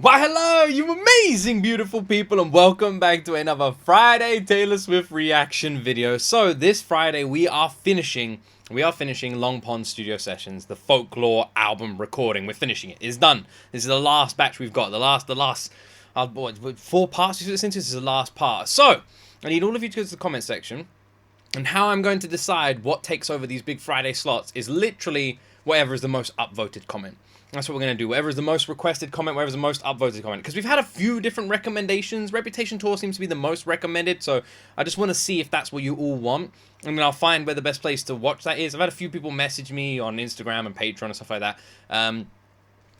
Why, hello, you amazing, beautiful people, and welcome back to another Friday Taylor Swift reaction video. So this Friday we are finishing Long Pond Studio Sessions, the Folklore album recording. We're finishing it. It's done. This is the last batch we've got. The last 4 parts you listen to. This is the last part. So I need all of you to go to the comment section. And how I'm going to decide what takes over these big Friday slots is literally whatever is the most upvoted comment. That's what we're going to do. Whatever is the most requested comment, whatever is the most upvoted comment. Because we've had a few different recommendations. Reputation Tour seems to be the most recommended. So I just want to see if that's what you all want. And then I'll find where the best place to watch that is. I've had a few people message me on Instagram and Patreon and stuff like that.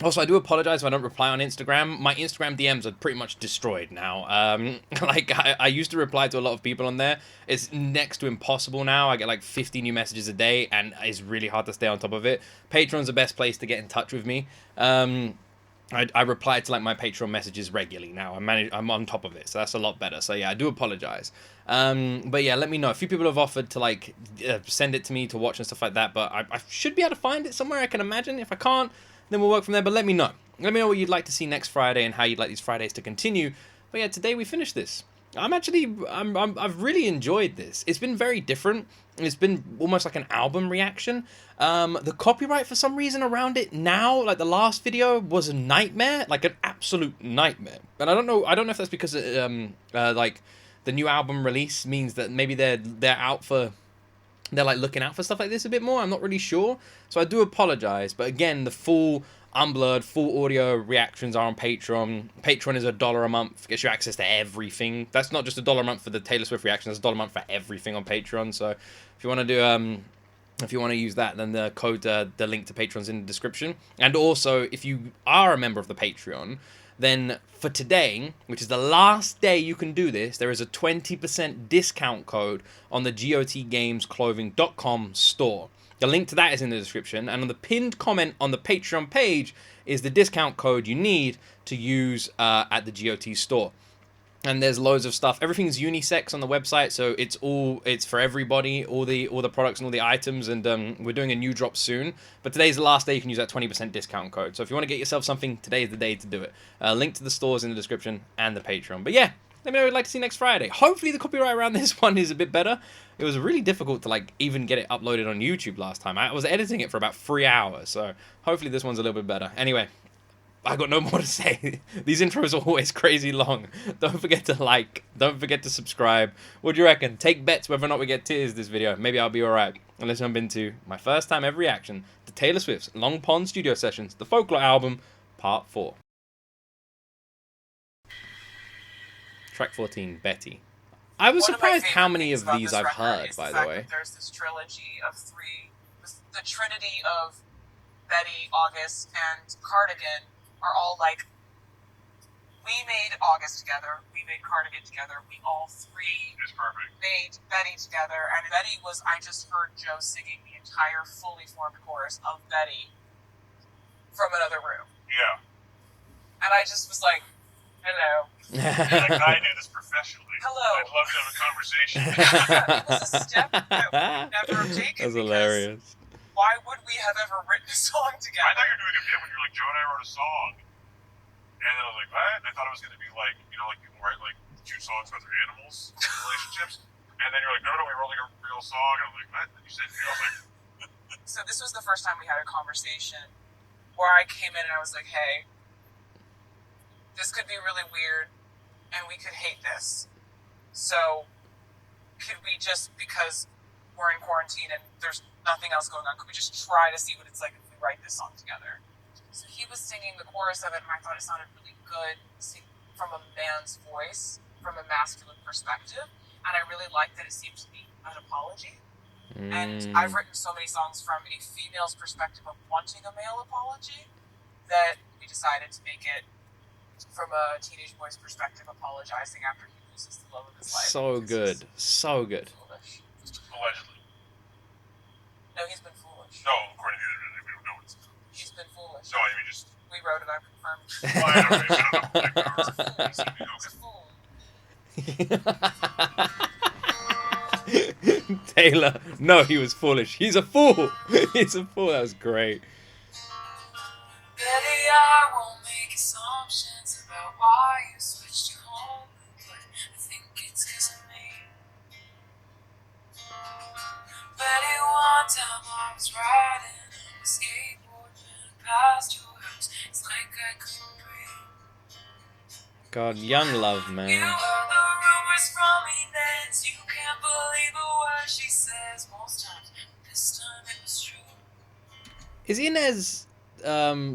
Also, I do apologize if I don't reply on Instagram. My Instagram DMs are pretty much destroyed now. I used to reply to a lot of people on there. It's next to impossible now. I get like 50 new messages a day, and it's really hard to stay on top of it. Patreon's the best place to get in touch with me. I reply to like my Patreon messages regularly now. I'm on top of it, so that's a lot better. So yeah, I do apologize. But yeah, let me know. A few people have offered to like send it to me to watch and stuff like that, but I should be able to find it somewhere, I can imagine. If I can't, then we'll work from there. But let me know. Let me know what you'd like to see next Friday and how you'd like these Fridays to continue. But yeah, today we finished this. I've really enjoyed this. It's been very different. It's been almost like an album reaction. The copyright for some reason around it now, like the last video, was a nightmare, like an absolute nightmare. And I don't know if that's because like the new album release means that maybe they're like looking out for stuff like this a bit more. I'm not really sure, so I do apologize. But again, the full unblurred, full audio reactions are on Patreon. Patreon is $1 a month, gets you access to everything. That's not just $1 a month for the Taylor Swift reactions. That's $1 a month for everything on Patreon. So if you want to do if you want to use that, then the code, the link to Patreon's in the description. And also, if you are a member of the Patreon, then for today, which is the last day you can do this, there is a 20% discount code on the G.O.T. gamesclothing.com store. The link to that is in the description, and on the pinned comment on the Patreon page is the discount code you need to use at the G.O.T. store. And there's loads of stuff. Everything's unisex on the website, so it's for everybody, all the products and all the items. And we're doing a new drop soon. But today's the last day you can use that 20% discount code. So if you want to get yourself something, today is the day to do it. Link to the stores in the description and the Patreon. But yeah, let me know what you'd like to see next Friday. Hopefully the copyright around this one is a bit better. It was really difficult to like even get it uploaded on YouTube last time. I was editing it for about 3 hours, so hopefully this one's a little bit better. Anyway, I got no more to say. These intros are always crazy long. Don't forget to like. Don't forget to subscribe. What do you reckon? Take bets whether or not we get tears this video. Maybe I'll be alright. And let's jump into my first time ever reaction to Taylor Swift's Long Pond Studio Sessions, the Folklore album, Part 4. Track 14, Betty. I was surprised how many of these I've heard, by the way. There's this trilogy of 3, the trinity of Betty, August, and Cardigan are all like, we made August together, we made Cardigan together, we all 3 made Betty together, and Betty was, I just heard Joe singing the entire fully formed chorus of Betty from another room. Yeah. And I just was like, hello. Like, I do this professionally. Hello. I'd love to have a conversation. It was a step that we would never have taken. That's hilarious. Why would we have ever written a song together? I thought you were doing a bit when you were like, Joe and I wrote a song. And then I was like, what? And I thought it was going to be like, you know, like people write like 2 songs about their animals relationships. And then you're like, no, we wrote like a real song. And I was like, what? And you said, I was like, so this was the first time we had a conversation where I came in and I was like, hey, this could be really weird and we could hate this. So could we just, because we're in quarantine and there's nothing else going on, could we just try to see what it's like if we write this song together? So he was singing the chorus of it, and I thought it sounded really good from a man's voice, from a masculine perspective, and I really liked that it seemed to be an apology. And I've written so many songs from a female's perspective of wanting a male apology that we decided to make it from a teenage boy's perspective, apologizing after he loses the love of his life. So good. So good. Foolish. allegedly. No, he's been foolish. No, according to the internet, we don't know what's. He's been foolish. No, I mean just. We wrote it, I confirmed. Well, I don't know. He's a fool. Taylor, no, he was foolish. He's a fool. He's a fool. That was great. Betty, I won't make assumptions about why you switched to home, but I think it's 'cause of me. Betty, one time I was riding on a skateboard past your house. It's like I couldn't breathe. God, young love, You man. heard the rumors from Inez. You can't believe a word she says most times. This time it was true. Is Inez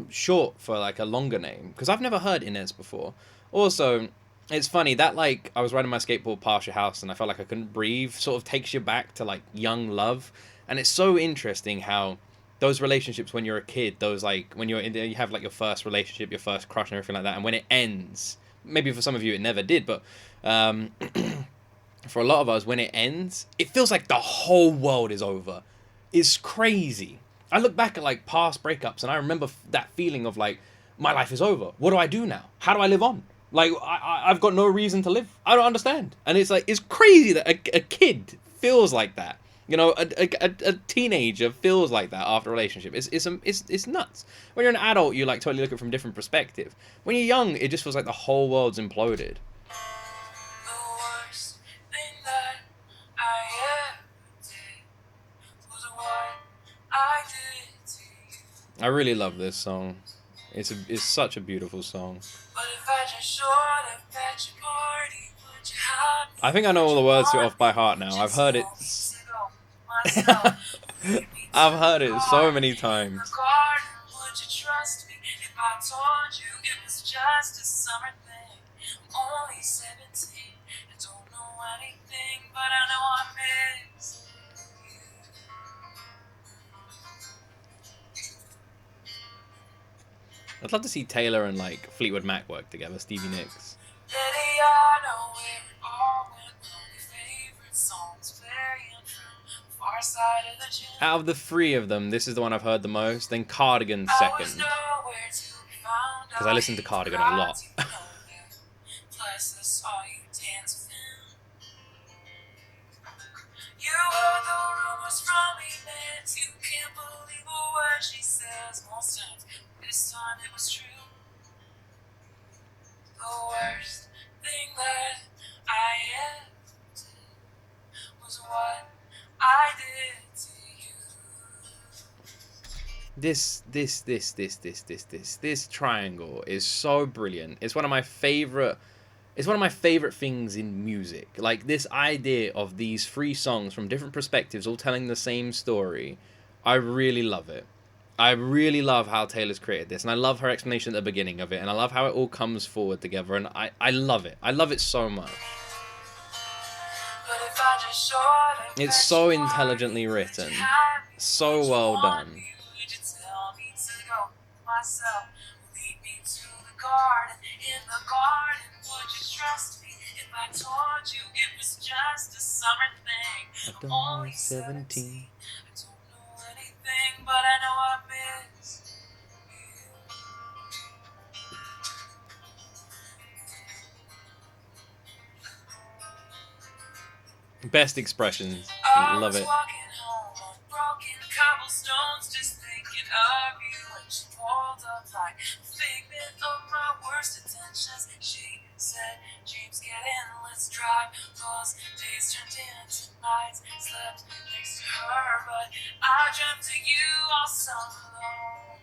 short for like a longer name? Because I've never heard Inez before. Also, it's funny that like I was riding my skateboard past your house and I felt like I couldn't breathe. Sort of takes you back to like young love, and it's so interesting how those relationships when you're a kid, those like when you have like your first relationship, your first crush and everything like that, and when it ends, maybe for some of you it never did, but for a lot of us, when it ends, it feels like the whole world is over. It's crazy. I look back at like past breakups and I remember that feeling of like, my life is over. What do I do now? How do I live on? Like, I've got no reason to live. I don't understand. And it's like, it's crazy that a kid feels like that. You know, a teenager feels like that after a relationship. It's nuts. When you're an adult, you like totally look at it from a different perspective. When you're young, it just feels like the whole world's imploded. I really love this song. It's such a beautiful song. I think I know all the words to it off by heart now. I've heard it. I've heard it so many times. I'd love to see Taylor and like Fleetwood Mac work together, Stevie Nicks. Out of the three of them, this is the one I've heard the most. Then Cardigan second, because I listen to Cardigan a lot. This time it was true. The worst thing that I ever did was what I did to you. This triangle is so brilliant. It's one of my favorite. It's one of my favorite things in music. Like this idea of these three songs from different perspectives, all telling the same story. I really love it. I really love how Taylor's created this, and I love her explanation at the beginning of it, and I love how it all comes forward together, and I love it. I love it so much. It's so intelligently written, so well done. I'm only 17. But I know I miss you. Best expressions. Love it. Walking home on broken cobblestones, just thinking of you when she pulled up like a figment of my worst intentions. She said, "Dreams get in, let's drive." Those days turned into nights. Slept next to her, but I dreamt of you all summer long.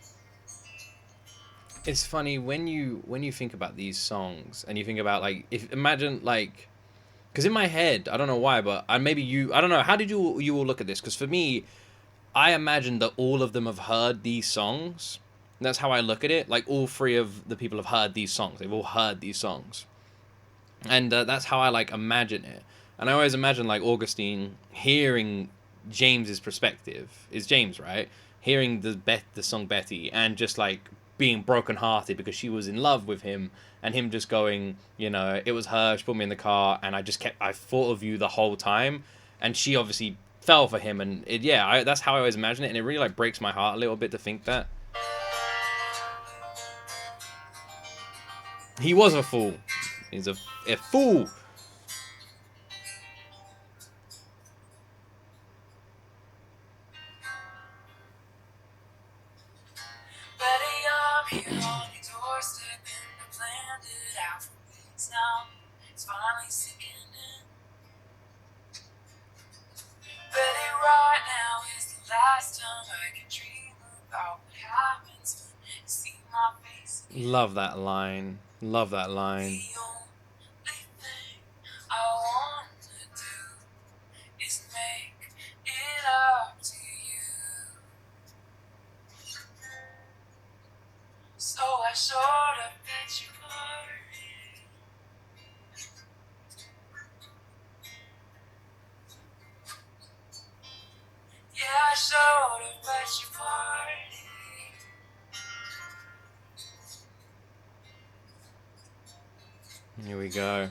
It's funny when you think about these songs and you think about like imagine like, because in my head I don't know why, but I don't know, how did you all look at this? Because for me, I imagine that all of them have heard these songs. And that's how I look at it. Like all three of the people have heard these songs. They've all heard these songs, and that's how I like imagine it. And I always imagine like Augustine hearing James's perspective. Is James right? Hearing the song Betty and just like being brokenhearted because she was in love with him, and him just going, you know, it was her, she put me in the car, and I thought of you the whole time, and she obviously fell for him, and that's how I always imagine it, and it really like breaks my heart a little bit to think that. He was a fool. He's a fool. Betty, I'm here on your doorstep in it out for weeks now. It's finally sinking in. Betty, right now is the last time I can dream about what happens when you see my face again. Love that line. Love that line. The only thing I want to do is make it up to you. So I showed up at your party. Yeah, I showed up at your party. Here we go.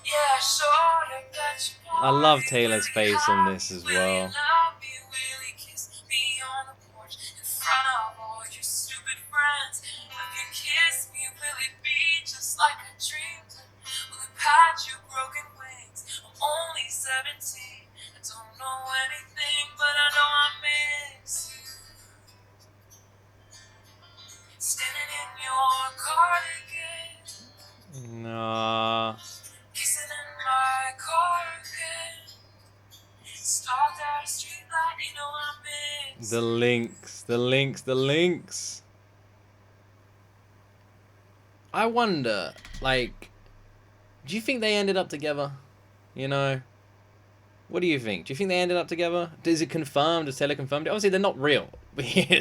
Yeah, I showed up at your party. I love Taylor's face on this as well. Will you love me? Will you kiss me on the porch in front of all your stupid friends? Will you kiss me? Will it be just like I dreamed? Will it patch your broken wings? I'm only 17. I don't know anything, but I know I miss you. Standing in your cardigan, Nah. kissing in my car again. Stopped at a street light, you know I miss. The links. I wonder, like, do you think they ended up together? You know? What do you think? Do you think they ended up together? Is it confirmed? Does Taylor confirm it? Obviously, they're not real.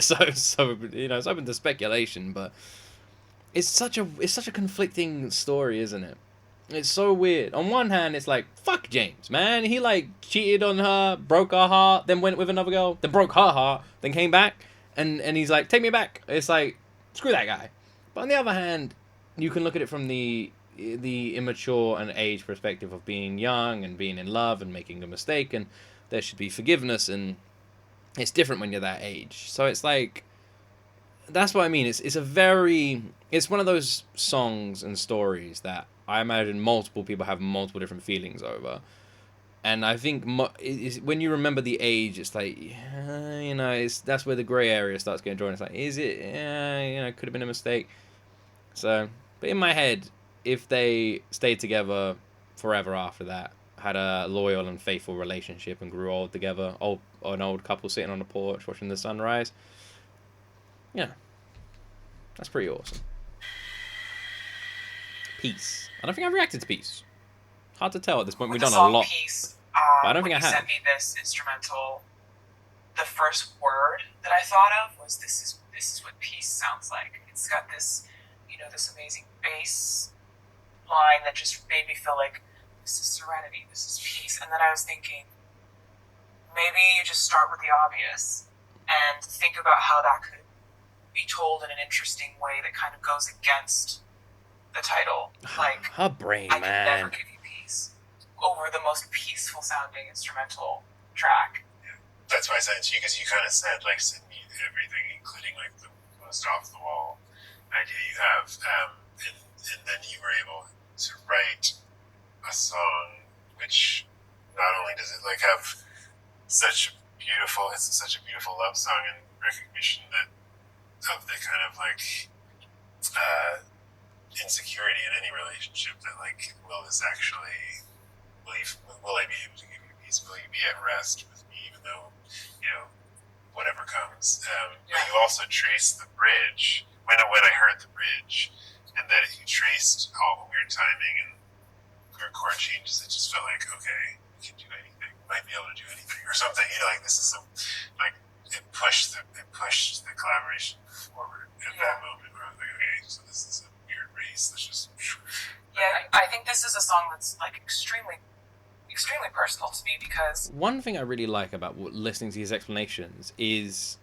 so you know, it's open to speculation, but it's such a conflicting story, isn't it? It's so weird. On one hand, it's like, fuck James, man. He, like, cheated on her, broke her heart, then went with another girl, then broke her heart, then came back, and he's like, take me back. It's like, screw that guy. But on the other hand, you can look at it from the immature and age perspective of being young and being in love and making a mistake, and there should be forgiveness, and it's different when you're that age. So it's like, that's what I mean. It's one of those songs and stories that I imagine multiple people have multiple different feelings over. And I think when you remember the age, it's like, you know, that's where the grey area starts getting drawn. It's like, is it, you know, could have been a mistake. So, but in my head, if they stayed together forever after that, had a loyal and faithful relationship and grew old together, an old couple sitting on the porch watching the sunrise, yeah, that's pretty awesome. Peace. I don't think I've reacted to Peace. Hard to tell at this point. We've done a lot. Peace, but I don't think I have. When you sent me this instrumental, the first word that I thought of was this is what peace sounds like. It's got this, you know, this amazing bass line that just made me feel like this is serenity, this is peace. And then I was thinking, maybe you just start with the obvious and think about how that could be told in an interesting way that kind of goes against the title. Like, her brain, I man. can never give you peace over the most peaceful sounding instrumental track. Yeah. That's why I sent it to you, because you kind of said, like, send me everything, including, like, the most off-the-wall idea you have. And then you were able to write a song which not only does it, like, have such a beautiful love song and recognition of the kind of, like, insecurity in any relationship that, like, will I be able to give you peace? Will you be at rest with me, even though, you know, whatever comes? But you also traced the bridge. When I heard the bridge, and that you traced all the weird timing and your chord changes, it just felt like, okay, we can do anything. We might be able to do anything or something. You know, like, this is it pushed the collaboration forward at that moment where I was like, okay, so this is a weird race. Let's just. Yeah, I think this is a song that's, like, extremely personal to me, because one thing I really like about listening to these explanations is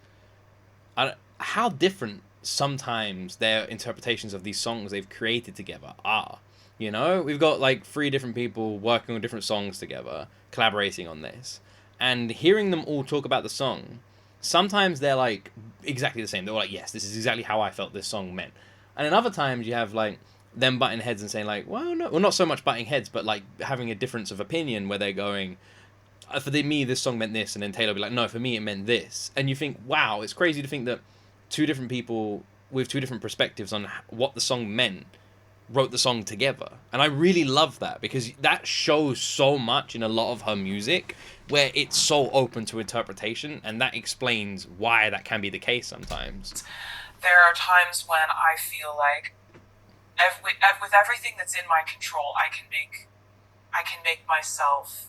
how different sometimes their interpretations of these songs they've created together are. You know, we've got, like, 3 different people working on different songs together, collaborating on this, and hearing them all talk about the song, sometimes they're, like, exactly the same. They're like, yes, this is exactly how I felt this song meant. And then other times you have, like, them butting heads and saying, like, well, no, well, not so much butting heads, but, like, having a difference of opinion where they're going, for me, this song meant this, and then Taylor will be like, no, for me, it meant this. And you think, wow, it's crazy to think that 2 different people with 2 different perspectives on what the song meant wrote the song together. And I really love that, because that shows so much in a lot of her music where it's so open to interpretation, and that explains why that can be the case sometimes. There are times when I feel like with everything that's in my control, I can make myself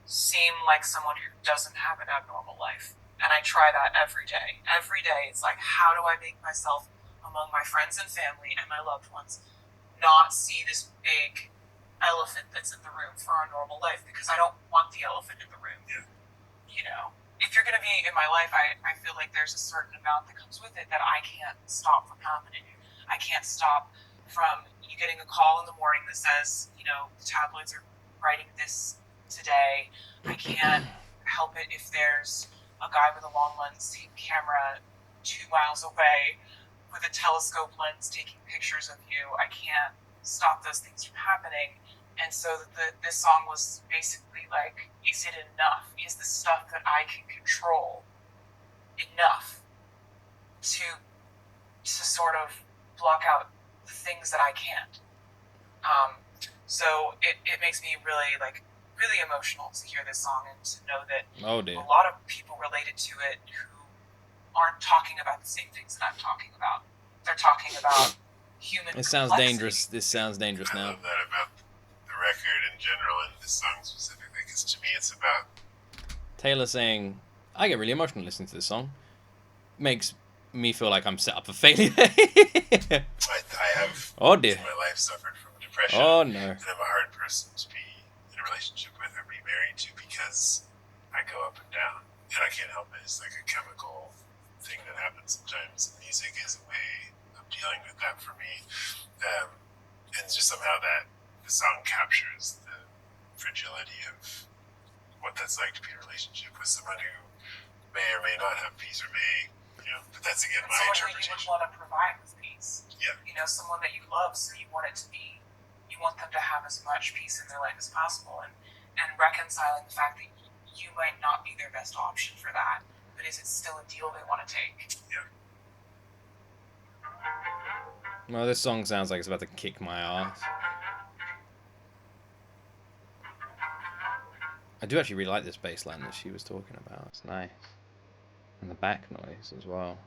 seem like someone who doesn't have an abnormal life. And I try that every day. Every day, it's like, how do I make myself, among my friends and family and my loved ones, not see this big elephant that's in the room for our normal life? Because I don't want the elephant in the room. Yeah. You know, if you're going to be in my life, I feel like there's a certain amount that comes with it that I can't stop from happening. I can't stop from you getting a call in the morning that says, you know, the tabloids are writing this today. I can't help it if there's a guy with a long lens camera 2 miles away with a telescope lens taking pictures of you. I can't stop those things from happening. And so this song was basically like, is it enough? Is the stuff that I can control enough to sort of block out the things that I can't? So it makes me really emotional to hear this song and to know that a lot of people related to it who aren't talking about the same things that I'm talking about. They're talking about human It sounds complexity. dangerous. This sounds dangerous I now. love that about the record in general and this song specifically, because to me it's about Taylor saying, I get really emotional listening to this song, makes me feel like I'm set up for failure. I have Oh dear. in my life suffered from depression. Oh no. And I'm a hard person to be in a relationship with or be married to, because I go up and down and I can't help it. It's like a chemical thing that happens sometimes. Music is a way of dealing with that for me. And just somehow that the song captures the fragility of what that's like to be in a relationship with someone who may or may not have peace, or may, but that's again my someone interpretation. that you would want to provide with peace. Yeah. You know, someone that you love, so you want them to have as much peace in their life as possible, and reconciling the fact that you might not be their best option for that, but is it still a deal they want to take? Yeah. Well, this song sounds like it's about to kick my ass. I do actually really like this bass line that she was talking about. It's nice. And the back noise as well.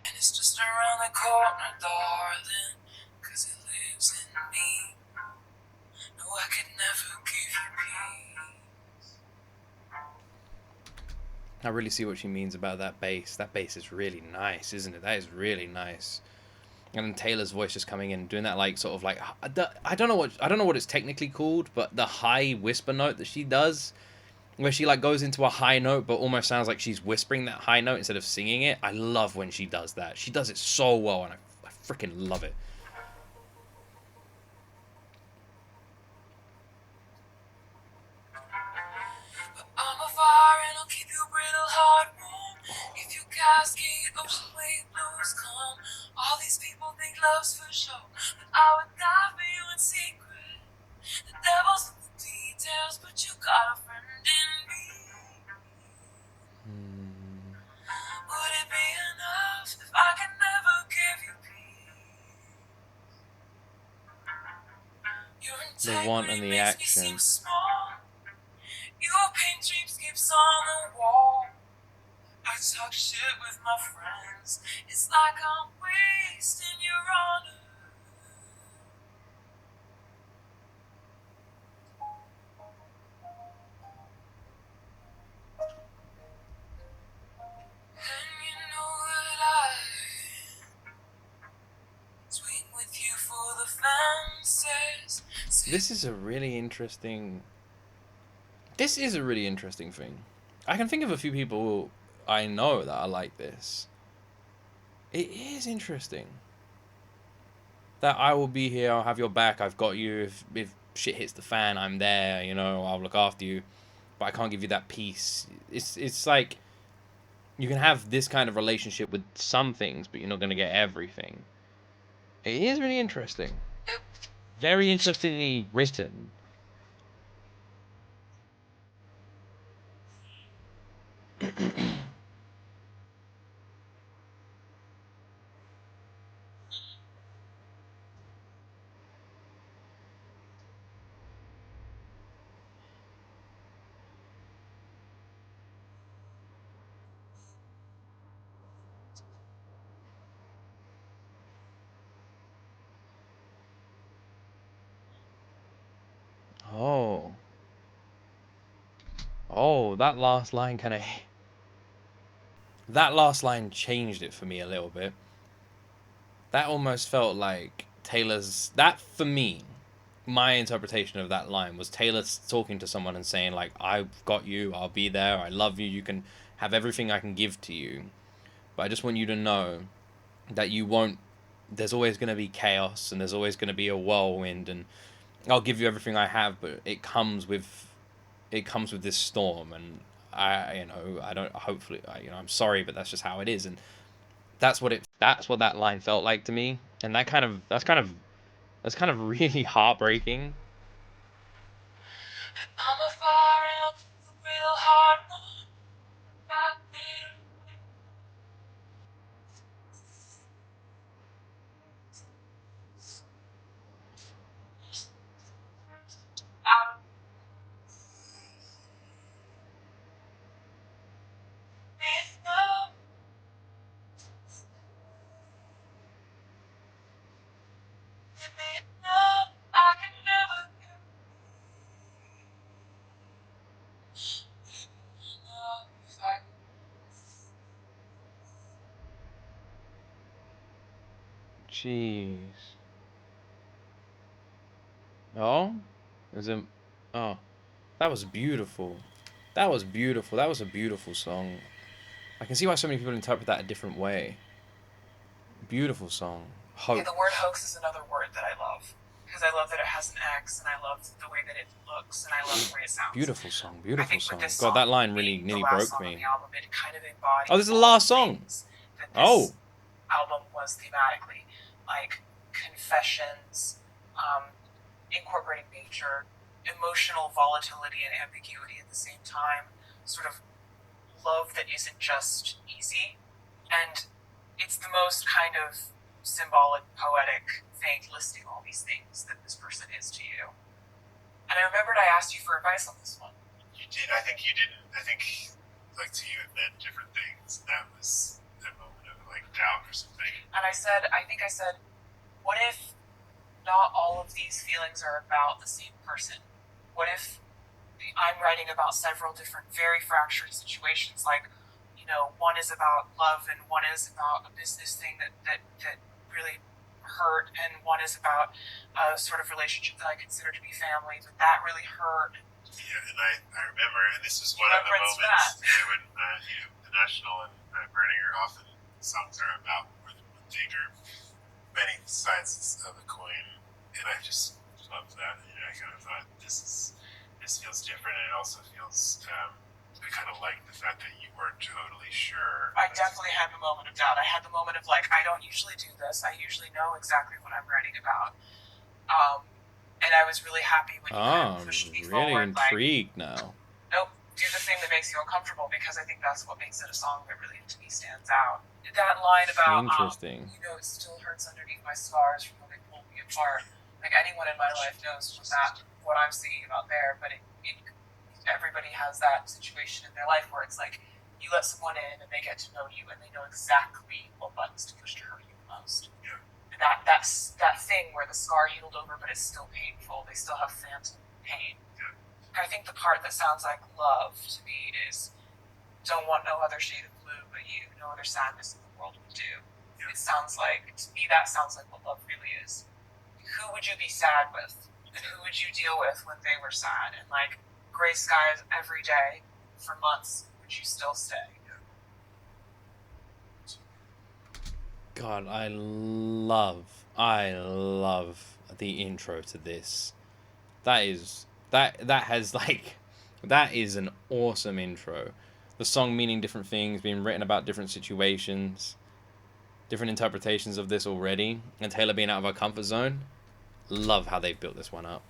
And it's just around the corner, darling, 'cause it lives in me. No, I could never give you peace. I really see what she means about that bass. That bass is really nice, isn't it? That is really nice. And then Taylor's voice just coming in, doing that like sort of like I don't know what it's technically called, but the high whisper note that she does, where she like goes into a high note but almost sounds like she's whispering that high note instead of singing it. I love when she does that. She does it so well, and I freaking love it. I'm a fire and I'll keep your brittle heart warm. If you cascade, ocean wave blues come. All these people think love's for show, but I would die for you in secret. The devil's in the details, but you got a friend in me. Would it be enough if I could never give you peace? Your The want and the integrity makes me action. seem small. You paint dreamscapes on the wall. I talk shit with my friends. It's like I'm wasting your honor. And you know that I swing with you for the fences. This is a really interesting thing. I can think of a few people I know that are like this. It is interesting that I will be here, I'll have your back, I've got you, if shit hits the fan, I'm there, I'll look after you, but I can't give you that peace. It's like you can have this kind of relationship with some things, but you're not going to get everything. It is really interesting. Very interestingly written. Oh. Oh, that last line kind of... That last line changed it for me a little bit. That almost felt like Taylor's... That, for me, my interpretation of that line was Taylor talking to someone and saying, like, I've got you, I'll be there, I love you, you can have everything I can give to you. But I just want you to know that you won't... There's always going to be chaos, and there's always going to be a whirlwind, and I'll give you everything I have, but it comes with this storm, and I don't, hopefully, I'm sorry, but that's just how it is. And that's what that line felt like to me. And that's kind of really heartbreaking. I'm a fire out real hard. Jeez. Oh? Is it? Oh. That was beautiful. That was beautiful. That was a beautiful song. I can see why so many people interpret that a different way. Beautiful song. Hoax. Yeah, the word hoax is another word that I love. Because I love that it has an X, and I love the way that it looks, and I love the way it sounds. Beautiful song. Beautiful song. Song. God, that line really nearly broke me. Album, it kind of embodies oh, this is the last song. Oh. Album was thematically like confessions, incorporating nature, emotional volatility and ambiguity at the same time, sort of love that isn't just easy, and it's the most kind of symbolic, poetic thing listing all these things that this person is to you. And I remembered I asked you for advice on this one. You did. I think you didn't. I think, like, to you it meant different things. That was a moment of, like, doubt or something. And I think I said, what if not all of these feelings are about the same person? What if I'm writing about several different, very fractured situations, like, one is about love, and one is about a business thing that really hurt, and one is about a sort of relationship that I consider to be family, but that really hurt. Yeah, and I remember, and this was one of the moments when the National and Berninger often songs are about where they are many sides of the coin, and I just loved that. And I kind of thought this feels different, and it also feels. I kind of like the fact that you weren't totally sure. I definitely had the moment of doubt. I had the moment of, like, I don't usually do this. I usually know exactly what I'm writing about. And I was really happy when you kind of pushed me really forward. Intrigued like, now. Nope, do the thing that makes you uncomfortable, because I think that's what makes it a song that really, to me, stands out. That line about, interesting. It still hurts underneath my scars from when they pulled me apart. Like, anyone in my life knows what I'm singing about there, but everybody has that situation in their life where it's like you let someone in and they get to know you and they know exactly what buttons to push to hurt you the most. Yeah. And that's that thing where the scar healed over, but it's still painful. They still have phantom pain. Yeah. I think the part that sounds like love to me is don't want no other shade of blue but you, no other sadness in the world would do. Yeah. It sounds like, to me, that sounds like what love really is. Who would you be sad with? And who would you deal with when they were sad? And, like, gray skies every day for months, would you still stay? God, I love the intro to this. That is an awesome intro. The song meaning different things, being written about different situations. different interpretations of this already, and Taylor being out of her comfort zone. Love how they've built this one up.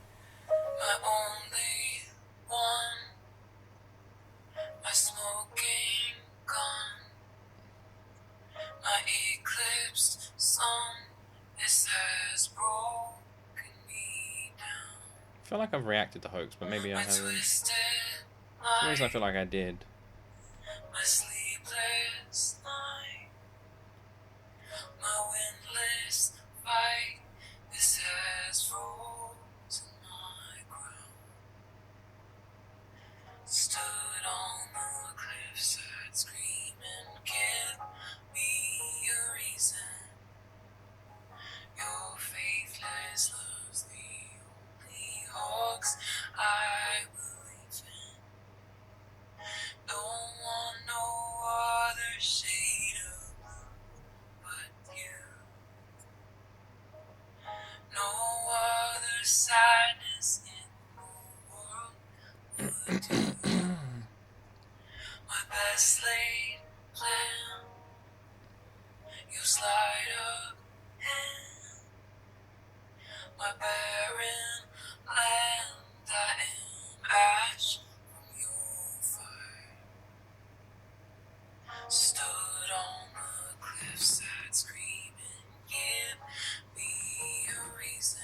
My only one, my smoking gun, my eclipsed sun, this has broken me down. I feel like I've reacted to Hoax, but maybe I haven't. For some reason I feel like I did. My sleepless night, my windless fight, this has frozen my ground. Stood on the cliffside screaming, give me a reason. Your faithless love's the only hoax I believe in. Don't want no other shade of blue but you. No other sadness in the world would do. My best laid plan, you slide up hand. My barren land, I am ash from your fire. Stood on the cliffside screaming, give me a reason.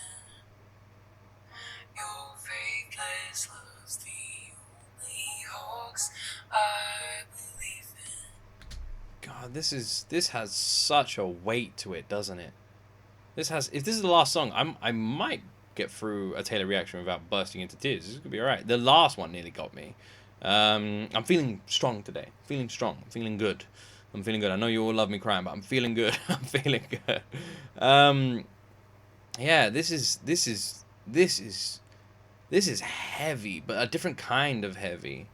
Your faithless love's the only hoax I believe in. God, this has such a weight to it, doesn't it? If this is the last song, I might get through a Taylor reaction without bursting into tears. This could be alright. The last one nearly got me. I'm feeling strong today. Feeling strong. I'm feeling good. I'm feeling good. I know you all love me crying, but I'm feeling good. I'm feeling good. Yeah, this is heavy, but a different kind of heavy.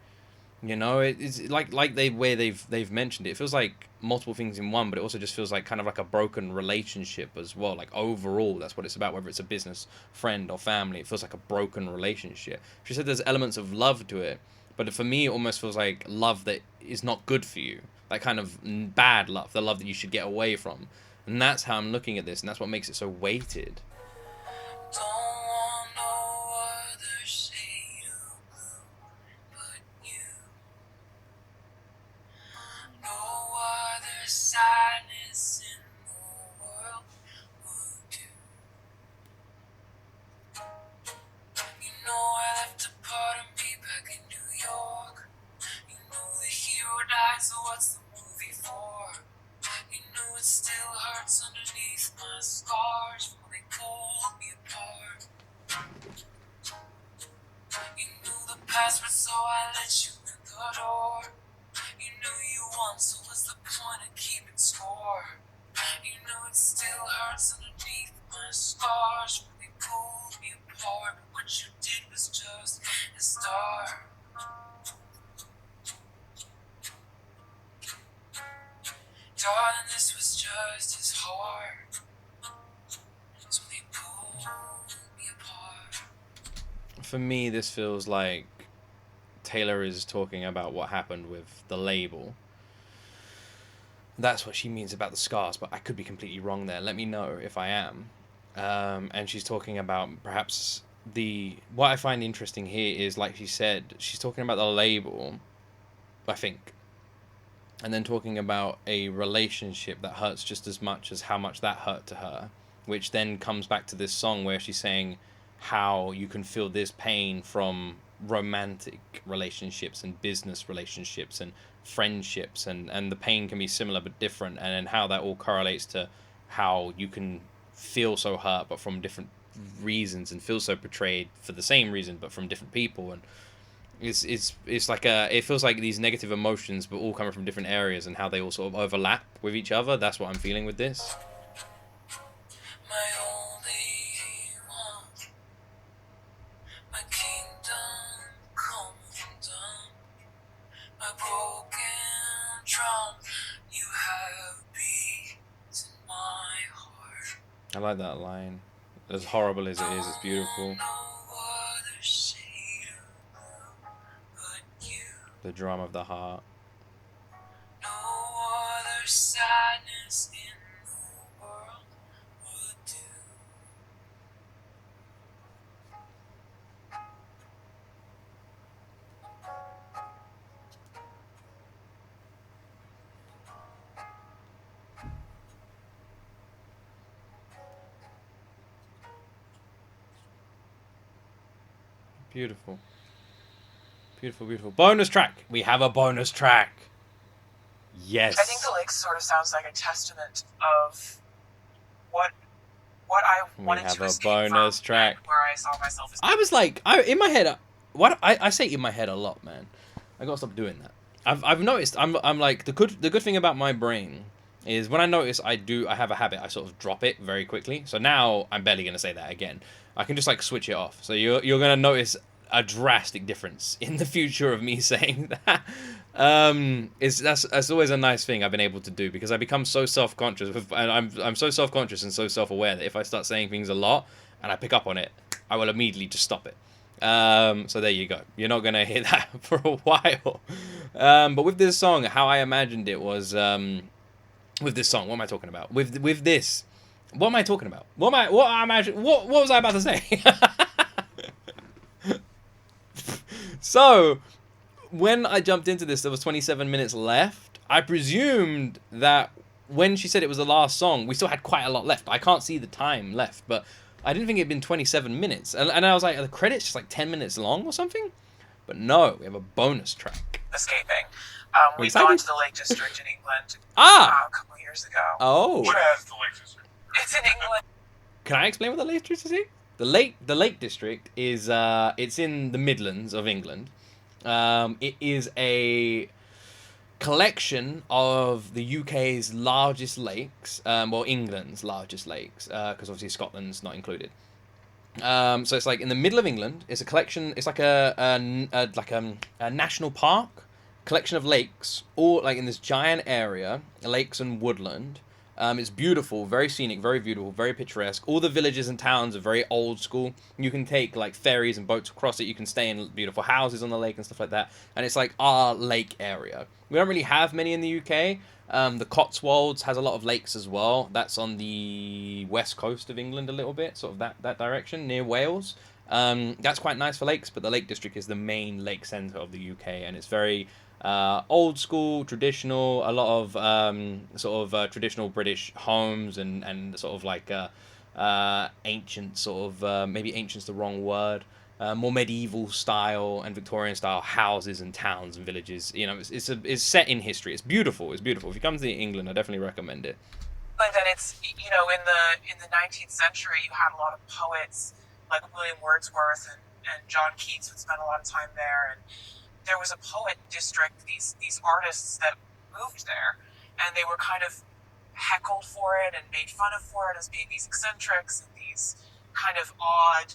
You know, it's like they've mentioned it. It feels like multiple things in one, but it also just feels like kind of like a broken relationship as well. Like overall, that's what it's about. Whether it's a business, friend, or family, it feels like a broken relationship. She said there's elements of love to it, but for me, it almost feels like love that is not good for you. Like kind of bad love, the love that you should get away from. And that's how I'm looking at this, and that's what makes it so weighted. Don't want no other shade of blue but you. No other sadness in the world would do. You know I left a part of me back in New York. You know the hero died, so what's the movie for? You know it still hurts underneath my scars when they pulled me apart. You knew the password, so I let you in the door. You knew you won, so what's the point of keeping score? You know it still hurts underneath my scars when they pulled me apart. But what you did was just a start. Darling, this was just as hard. So they pulled me apart. For me, this feels like Taylor is talking about what happened with the label. That's what she means about the scars, but I could be completely wrong there. Let me know if I am. And she's talking about perhaps what I find interesting here is, like she said, she's talking about the label, I think, and then talking about a relationship that hurts just as much as how much that hurt to her, which then comes back to this song where she's saying how you can feel this pain from romantic relationships and business relationships and friendships, and the pain can be similar but different, and then how that all correlates to how you can feel so hurt but from different reasons, and feel so betrayed for the same reason but from different people. And it's like it feels like these negative emotions but all coming from different areas, and how they all sort of overlap with each other. That's what I'm feeling with this. My only one, my kingdom come undone, my broken drum, you have beaten my heart. I like that line. As horrible as it is, it's beautiful. No other shade of blue but you. The drum of the heart. No other sadness in the Beautiful. Beautiful, beautiful. Bonus track. We have a bonus track. Yes. I think the lakes sort of sounds like a testament of what I wanted to escape bonus from track. and where I saw myself as. I was like, in my head, I say in my head a lot, man. I gotta stop doing that. I've noticed. I'm like the good thing about my brain is when I notice I have a habit, I sort of drop it very quickly. So now I'm barely gonna say that again. I can just like switch it off. So you're gonna notice a drastic difference in the future of me saying that. That's always a nice thing I've been able to do because I become so self-conscious and I'm so self-conscious and so self-aware that if I start saying things a lot and I pick up on it, I will immediately just stop it. So there you go. You're not gonna hear that for a while. But with this song, how I imagined it was with this song. What am I talking about? With this, what am I talking about? What was I about to say? So, when I jumped into this, there was 27 minutes left. I presumed that when she said it was the last song, we still had quite a lot left. I can't see the time left, but I didn't think it'd been 27 minutes. And I was like, are the credits just like 10 minutes long or something? But no, we have a bonus track. Escaping. We've gone to the Lake District in England a couple of years ago. Oh. What is the Lake District? It's in England. Can I explain what the Lake District is? The Lake District is it's in the Midlands of England. It is a collection of the UK's largest lakes, well, England's largest lakes, because obviously Scotland's not included. So it's like in the middle of England. It's a collection. It's like a national park collection of lakes, all like in this giant area, lakes and woodland. It's beautiful, very scenic, very beautiful, very picturesque. All the villages and towns are very old school. You can take like ferries and boats across it. You can stay in beautiful houses on the lake and stuff like that. And it's like our lake area. We don't really have many in the UK. The Cotswolds has a lot of lakes as well. That's on the west coast of England a little bit, sort of that direction, near Wales. That's quite nice for lakes, but the Lake District is the main lake centre of the UK, and it's very old school, traditional, a lot of traditional British homes and sort of like ancient sort of, maybe ancient's the wrong word, more medieval style and Victorian style houses and towns and villages. You know, it's set in history. It's beautiful. It's beautiful. If you come to England, I definitely recommend it. Like that, it's in the 19th century, you had a lot of poets like William Wordsworth and John Keats would spend a lot of time there, and there was a poet district, these artists that moved there, and they were kind of heckled for it and made fun of for it as being these eccentrics and these kind of odd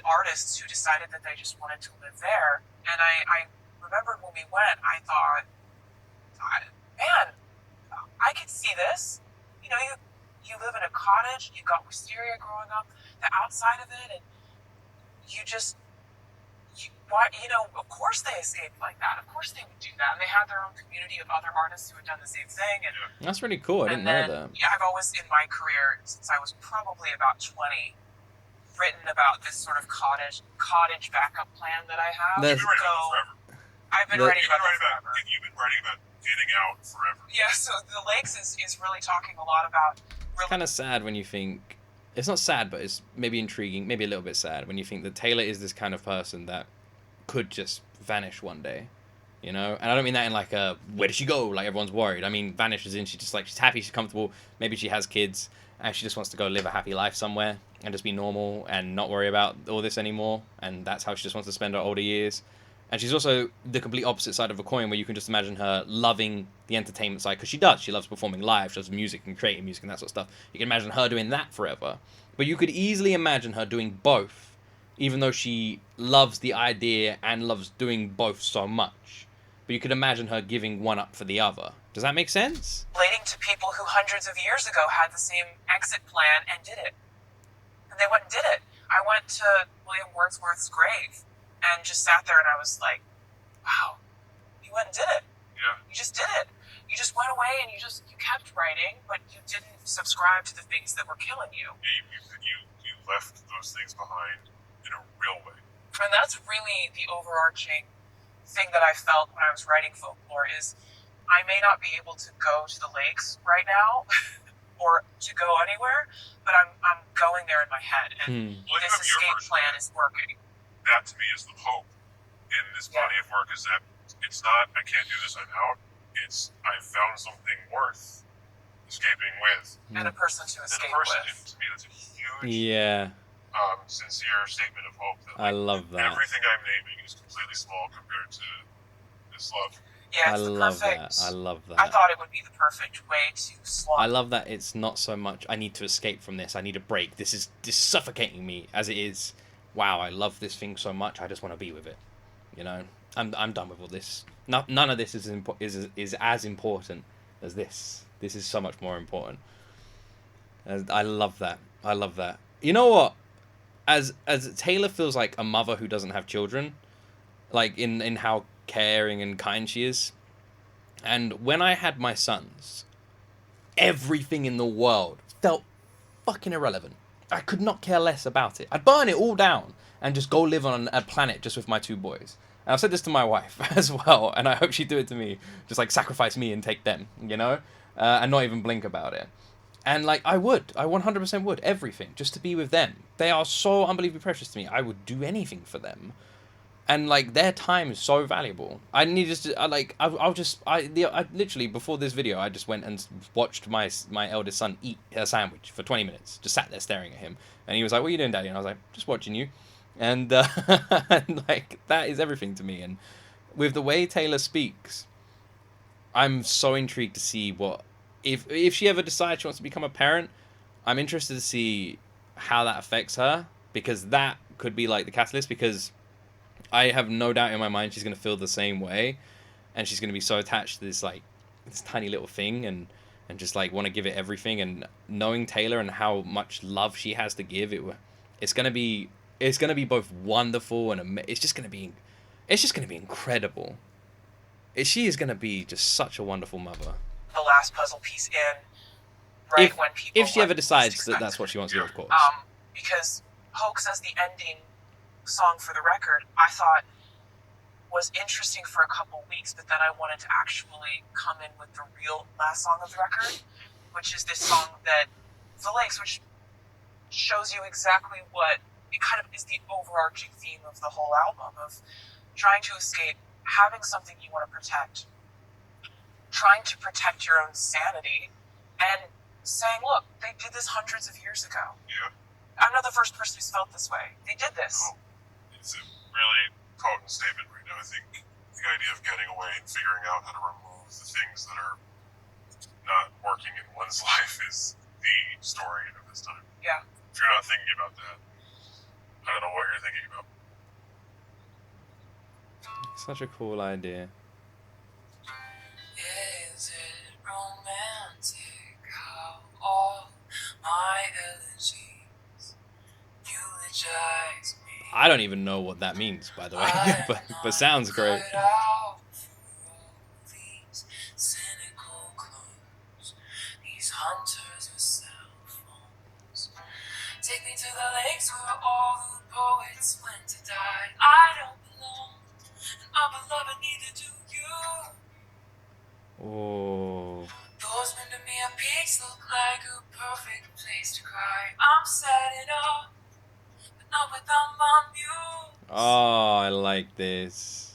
artists who decided that they just wanted to live there. And I remembered when we went, I thought, man, I could see this. You know, you live in a cottage, you got wisteria growing up, the outside of it, and of course they escaped like that. Of course they would do that. And they had their own community of other artists who had done the same thing. And that's really cool. I didn't know that. Yeah, I've always, in my career, since I was probably about 20, written about this sort of cottage backup plan that I have. You've been writing about it forever. I've been writing about it forever. You've been writing about getting out forever. Yeah, so the Lakes is really talking a lot about... It's kind of sad when you think... It's not sad, but it's maybe intriguing, maybe a little bit sad, when you think that Taylor is this kind of person that could just vanish one day, you know? And I don't mean that in like a, where does she go? Like everyone's worried. I mean, vanish as in she's happy, she's comfortable, maybe she has kids, and she just wants to go live a happy life somewhere and just be normal and not worry about all this anymore. And that's how she just wants to spend her older years. And she's also the complete opposite side of a coin, where you can just imagine her loving the entertainment side, because she does. She loves performing live, she loves music and creating music and that sort of stuff. You can imagine her doing that forever. But you could easily imagine her doing both, even though she loves the idea and loves doing both so much. But you could imagine her giving one up for the other. Does that make sense? Relating to people who hundreds of years ago had the same exit plan and did it. And they went and did it. I went to William Wordsworth's grave and just sat there and I was like, wow, you went and did it. Yeah. You just did it. You just went away and you kept writing, but you didn't subscribe to the things that were killing you. Yeah, you left those things behind in a real way. And that's really the overarching thing that I felt when I was writing Folklore is I may not be able to go to the lakes right now or to go anywhere, but I'm going there in my head, and Well, you this have your escape version plan of it. is working. That to me is the hope in this body of work, is that it's not, I can't do this, I'm out. It's, I've found something worth escaping with. And a person to And escape a person, with. and to me, that's a huge, sincere statement of hope. That, I love that. Everything I'm naming is completely small compared to this love. Yeah, I it's the love perfect. that. I love that. I thought it would be the perfect way to slot. I love that it's not so much I need to escape from this, I need a break. This is suffocating me as it is. Wow, I love this thing so much. I just want to be with it. You know, I'm done with all this. None of this is as important as this. This is so much more important. I love that. I love that. You know what? As Taylor feels like a mother who doesn't have children, like in how caring and kind she is. And when I had my sons, everything in the world felt fucking irrelevant. I could not care less about it. I'd burn it all down and just go live on a planet just with my two boys. And I've said this to my wife as well, and I hope she'd do it to me. Just like sacrifice me and take them, you know? And not even blink about it. And like I 100% would, everything, just to be with them. They are so unbelievably precious to me. I would do anything for them. And like their time is so valuable. I need just to, I literally before this video I just went and watched my eldest son eat a sandwich for 20 minutes. Just sat there staring at him, and he was like, "What are you doing, Daddy?" And I was like, "Just watching you." And, and like that is everything to me. And with the way Taylor speaks, I'm so intrigued to see what if she ever decides she wants to become a parent. I'm interested to see how that affects her, because that could be like the catalyst, because I have no doubt in my mind she's going to feel the same way, and she's going to be so attached to this like this tiny little thing, and just like want to give it everything. And knowing Taylor and how much love she has to give, it's going to be both wonderful and it's just going to be incredible. She is going to be just such a wonderful mother. The last puzzle piece in, right when people. If she ever decides that that's what she wants to do, of course. Because Hoax as the ending song for the record, I thought was interesting for a couple weeks, but then I wanted to actually come in with the real last song of the record, which is this song that The Lakes, which shows you exactly what it kind of is the overarching theme of the whole album, of trying to escape, having something you want to protect, trying to protect your own sanity, and saying, look, they did this hundreds of years ago. Yeah. I'm not the first person who's felt this way. They did this. Oh, it's a really potent statement right now. I think the idea of getting away and figuring out how to remove the things that are not working in one's life is the story of this time. Yeah. If you're not thinking about that, I don't know what you're thinking about. Such a cool idea. Is it romantic how all my elegies eulogize me? I don't even know what that means, by the way, but sounds great. These cynical clones, these hunters with cell phones. Take me to the lakes where all the poets went to die. I don't belong, and my beloved, neither do you. Oh. Those Windermere peaks look like a perfect place to cry. I'm setting up, but not without my muse. Oh, I like this.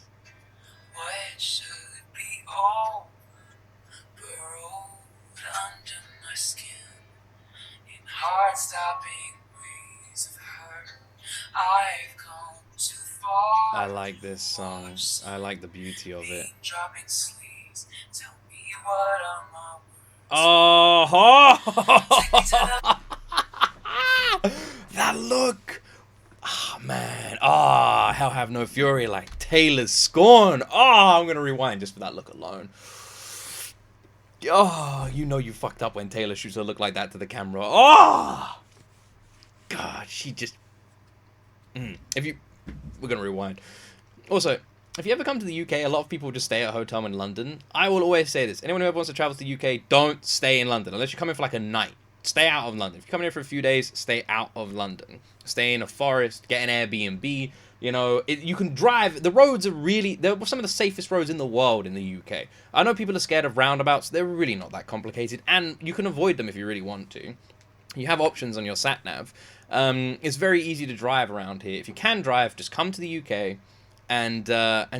What should be over, burrowed under my skin, in heart-stopping breeze of hurt. I've come too far. I like this song. I like the beauty of it. Dropping sleeves, tell me what are my Oh, that look. Oh, man. Oh, hell have no fury like Taylor's scorn. Oh, I'm going to rewind just for that look alone. Oh, you know you fucked up when Taylor shoots a look like that to the camera. Oh, God, she just... We're going to rewind. Also, if you ever come to the UK, a lot of people just stay at a hotel in London. I will always say this. Anyone who ever wants to travel to the UK, don't stay in London. Unless you're coming for like a night. Stay out of London. If you're coming here for a few days, stay out of London. Stay in a forest, get an Airbnb. You know, you can drive. The roads are really... They're some of the safest roads in the world in the UK. I know people are scared of roundabouts. They're really not that complicated. And you can avoid them if you really want to. you have options on your sat nav. It's very easy to drive around here. If you can drive, just come to the UK and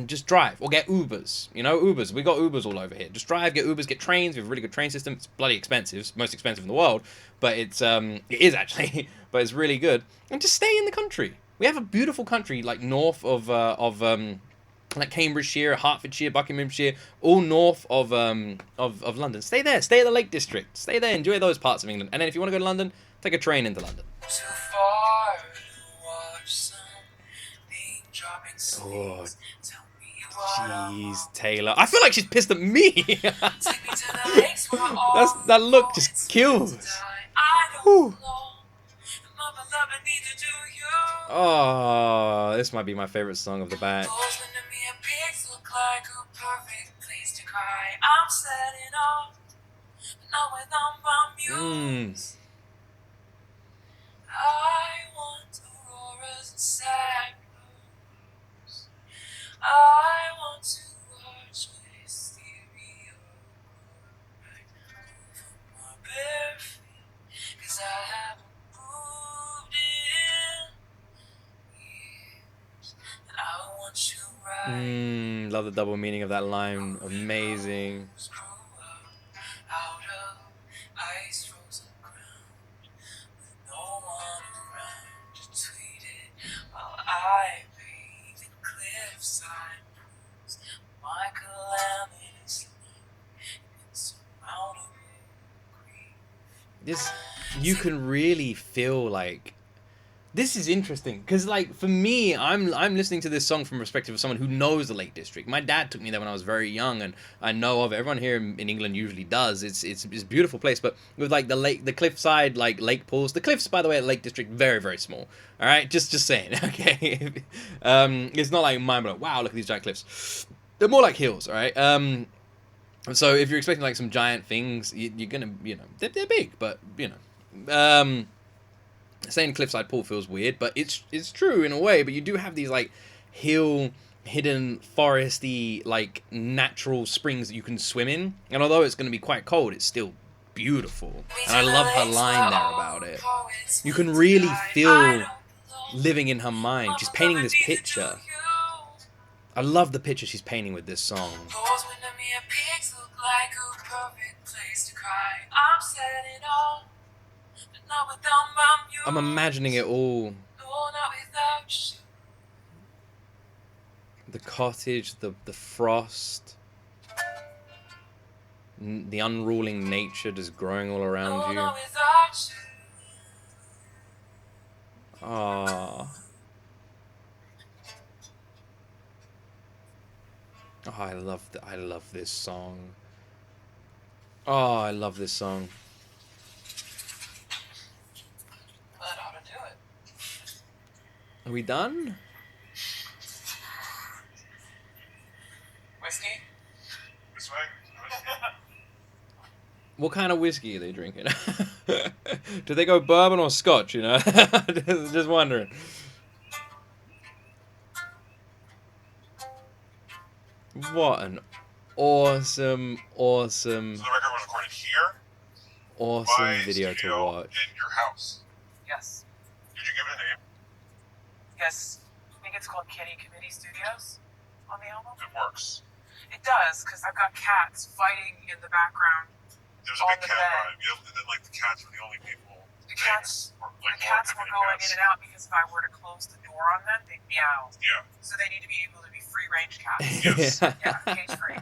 just drive or get Ubers. You know, Ubers. We got Ubers all over here. Just drive, get Ubers, get trains. We have a really good train system. It's bloody expensive. It's most expensive in the world, but it is actually, but it's really good. And just stay in the country. We have a beautiful country like north of like Cambridgeshire, Hertfordshire, Buckinghamshire, all north of London. Stay there. Stay at the Lake District. Stay there. Enjoy those parts of England. And then if you want to go to London, take a train into London. Too far to watch something dropping Oh, sweet. Tell me what jeez, Taylor. I feel like she's pissed at me. Take me to the lakes where all That look just kills. I Whew. don't know. My beloved needs to do you. Oh, this might be my favorite song of the batch. Listening to me, a pigs look like a perfect place to cry. I'm setting off, but not without my muse. I want auroras and sad blues. I want to watch wisteria right over my bare feet, 'cause I haven't moved in years, and I want you right. Love the double meaning of that line. Amazing. Screw up out of ice frozen ground with no one around to tweet it while I bathe in cliffside pools. My calamitous love and insurmountable grief. This, you can really feel like, this is interesting because, like, for me, I'm listening to this song from the perspective of someone who knows the Lake District. My dad took me there when I was very young, and I know of it. Everyone here in England usually does. It's a beautiful place, but with like the cliffside, like lake pools. The cliffs, by the way, at Lake District, very very small. All right, just saying. Okay, it's not like mind blowing. Wow, look at these giant cliffs. They're more like hills. All right. So if you're expecting like some giant things, you're gonna, you know, they're big, but you know. Saying cliffside pool feels weird, but it's true in a way. But you do have these like hill, hidden, foresty, like natural springs that you can swim in. And although it's going to be quite cold, it's still beautiful. And I love her line there about it. You can really feel living in her mind. She's painting this picture. I love the picture she's painting with this song. I'm imagining it all. The cottage, the frost, the unruling nature just growing all around you. Ah. Oh, I love this song. Oh, I love this song. That ought to do it. Are we done? Whiskey? This way? What kind of whiskey are they drinking? Do they go bourbon or scotch, you know? just wondering. What an awesome So the record was recorded here by video to studio watch. in your house. Yes. Did you give it a name? Yes. I think it's called Kitty Committee Studios on the album. It works. It does, because I've got cats fighting in the background. There's a On big the cat bed. vibe. You know, and then like the cats were the only people. The cats, Were, the cats were going in and out because if I were to close the door on them, they'd meow. Yeah. So they need to be able to be free-range cats. Yes. Yeah, cage-free.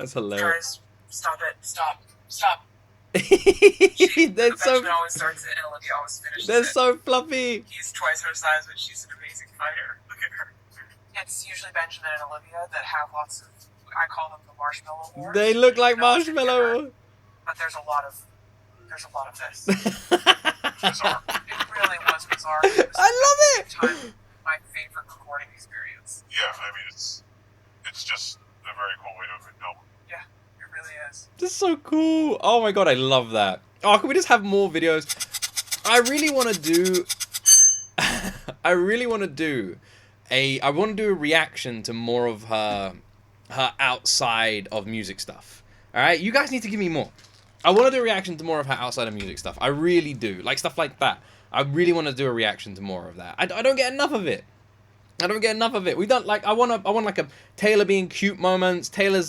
That's hilarious. Guys, stop it. Stop. Stop. They're so Benjamin always starts it, and Olivia always finishes they're it. so fluffy. He's twice her size, but she's an amazing fighter. Look at her. It's usually Benjamin and Olivia that have lots of, I call them the marshmallow wars. They look like You know, it's marshmallow. But there's a lot of this. Bizarre. It really was bizarre. It was I love it. at the same time my favorite recording experience. Yeah, I mean, it's just a very cool way to open an album. Yeah, it really is. This is so cool. Oh my god, I love that. Oh, can we just have more videos? I really want to do I want to do a reaction to more of her outside of music stuff. All right? You guys need to give me more. I want to do a reaction to more of her outside of music stuff. I really do. Like, stuff like that. I really want to do a reaction to more of that. I don't get enough of it. I don't get enough of it. We don't like. I want like a Taylor being cute moments, Taylor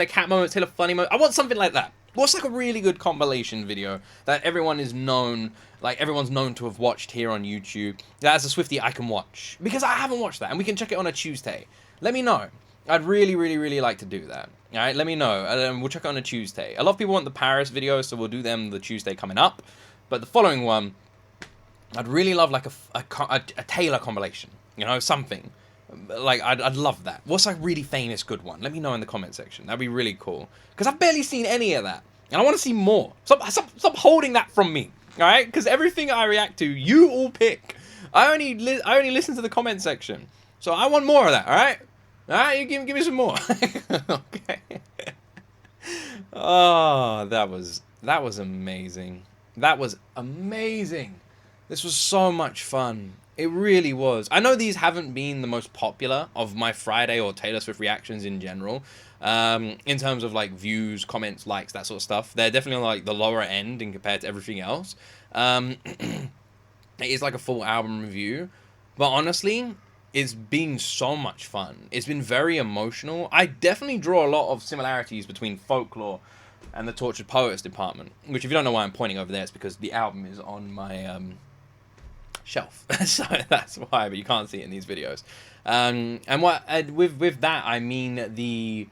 cat moments, Taylor funny moments. I want something like that. What's like a really good compilation video that everyone is known, like everyone's known to have watched here on YouTube. That as a Swiftie I can watch because I haven't watched that, and we can check it on a Tuesday. Let me know. I'd really like to do that. All right, let me know, and we'll check it on a Tuesday. A lot of people want the Paris video, so we'll do them the Tuesday coming up. But the following one, I'd really love like a Taylor compilation. You know, something. Like, I'd love that. What's a really famous good one? Let me know in the comment section. That'd be really cool. Because I've barely seen any of that. And I want to see more. Stop holding that from me. Alright? Because everything I react to, you all pick. I only listen to the comment section. So I want more of that, alright? Alright, you give me some more. Okay. Oh, that was amazing. That was amazing. This was so much fun. It really was. I know these haven't been the most popular of my Friday or Taylor Swift reactions in general. In terms of like views, comments, likes, that sort of stuff. They're definitely on like the lower end in compared to everything else. It is like a full album review. But honestly, it's been so much fun. It's been very emotional. I definitely draw a lot of similarities between Folklore and the Tortured Poets department. Which if you don't know why I'm pointing over there, it's because the album is on my shelf. So that's why, but you can't see it in these videos. And with that I mean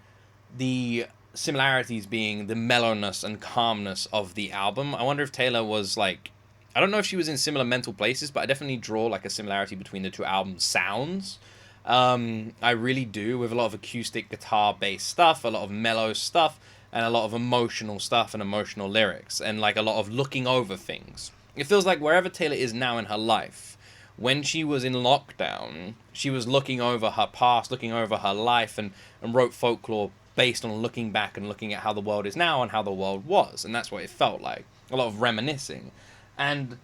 the similarities being the mellowness and calmness of the album. I wonder if Taylor was like, I don't know if she was in similar mental places, but I definitely draw like a similarity between the two album sounds. I really do, with a lot of acoustic guitar based stuff, a lot of mellow stuff, and a lot of emotional stuff and emotional lyrics, and like a lot of looking over things. It feels like wherever Taylor is now in her life, when she was in lockdown, she was looking over her past, looking over her life, and wrote Folklore based on looking back and looking at how the world is now and how the world was. And that's what it felt like. A lot of reminiscing. And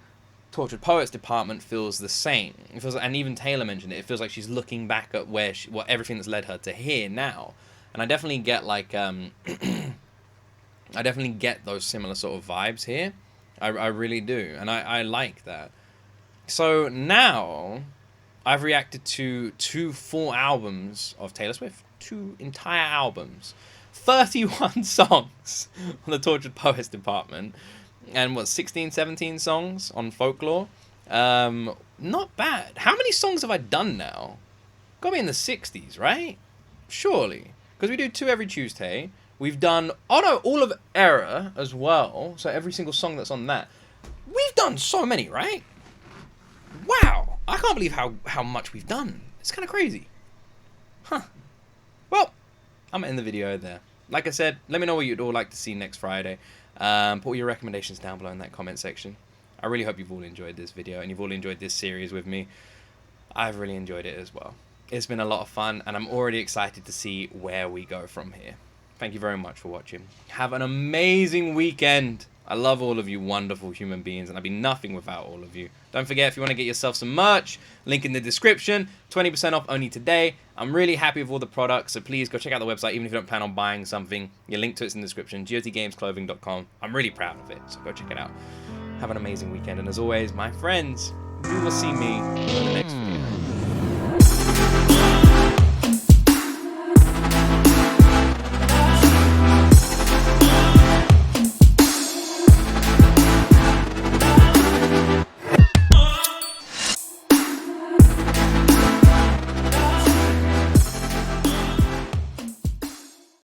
Tortured Poets department feels the same. It feels like, and even Taylor mentioned it, it feels like she's looking back at where everything that's led her to here now. And I definitely get like, I definitely get those similar sort of vibes here. I really do, and I like that. So now, I've reacted to 2 full albums of Taylor Swift. 2 entire albums. 31 songs on the Tortured Poets department. And 16, 17 songs on Folklore. Not bad. How many songs have I done now? Gotta be in the 60s, right? Surely. Because we do 2 every Tuesday. We've done, all of Error as well. So every single song that's on that. We've done so many, right? Wow. I can't believe how much we've done. It's kind of crazy. Huh. Well, I'm going to end the video there. Like I said, let me know what you'd all like to see next Friday. Put all your recommendations down below in that comment section. I really hope you've all enjoyed this video and you've all enjoyed this series with me. I've really enjoyed it as well. It's been a lot of fun and I'm already excited to see where we go from here. Thank you very much for watching. Have an amazing weekend. I love all of you wonderful human beings, and I'd be nothing without all of you. Don't forget, if you want to get yourself some merch, link in the description. 20% off only today. I'm really happy with all the products, so please go check out the website, even if you don't plan on buying something. Your link to it's in the description, GOTgamesclothing.com. I'm really proud of it, so go check it out. Have an amazing weekend, and as always, my friends, you will see me in the next video.